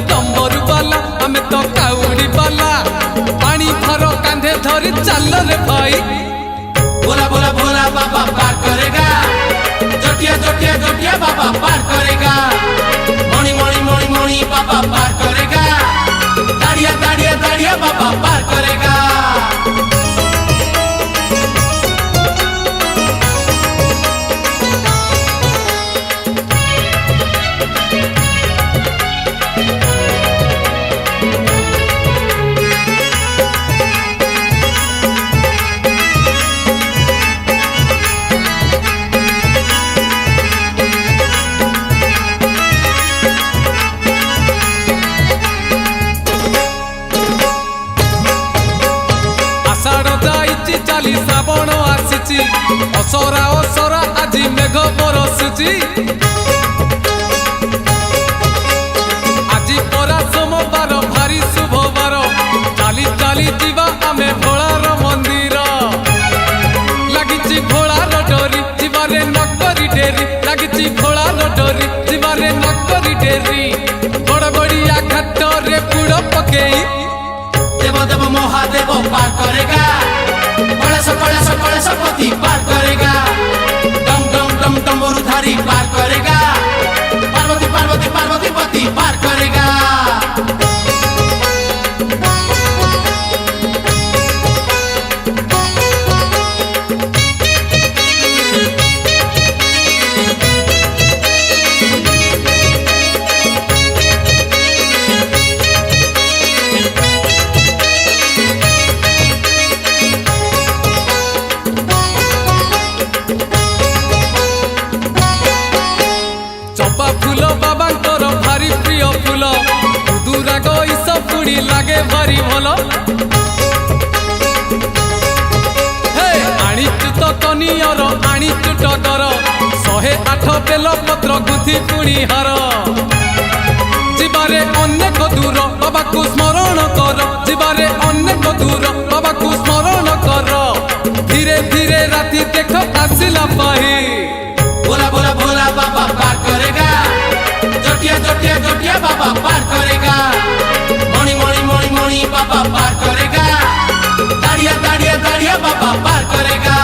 डम्बरू बाला आमे तो काउड़ी बाला पानी भर कांधे धरी चल रे भाई। बोला बोला बोला बाबा पार करेगा, जोटिया जोटिया जोटिया बाबा पार करेगा, मणि मणि मणि मणि बाबा पार करेगा, दाड़िया दाड़िया दाड़िया बाबा पार करेगा। चाली श्रावण आसी असरा असरा आज मेघ बरसुची आज परा सोमवार भारी शुभवार चाली चाली जीवा आमे भोलार मंदिर लगी भोलार डोरी जीवारे नकरी डेरी लगी भोलार डोरी जीवारे नकरी डेरी गड़बड़िया घाट रे पुड़ पकेई देव देव महादेव पार करेगा, कलश पति पार करेगा, डम डम डम डमरूधारी पार करेगा, पार्वती पार्वती पार्वती पति पार करेगा। चंपा फूल बाबांकर भारी प्रिय फूल दुराग ईस पुणी लागे भारी भल आनीचु तो कनियर आनीचु टगर 108 बेल पत्र गुंथी पुणी हार जीवारे अनेक दूर बाबा को स्मरण कर जीवारे अनेक दूर बाबा को स्मरण कर धीरे धीरे राति देख आसिला पाही। बोला बोला बोला बाबा पार करेगा, जोटिया जोटिया जोटिया बाबा पार करेगा, मणि मणि मणि मणि बाबा पार करेगा, दाड़िया दाड़िया दाड़िया बाबा पार करेगा।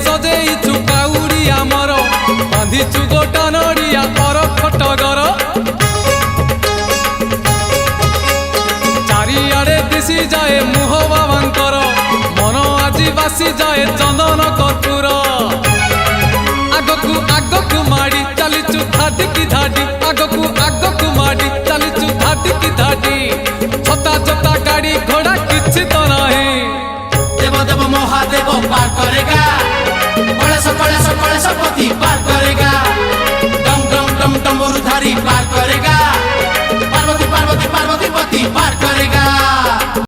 सजेइचु काउड़ी आमर बांधिचु गोटा नड़िया पर खटगर चारिआडे दिशी जाए मुह बाबांकर मन आज बासी जाए चंदन कर्पूर।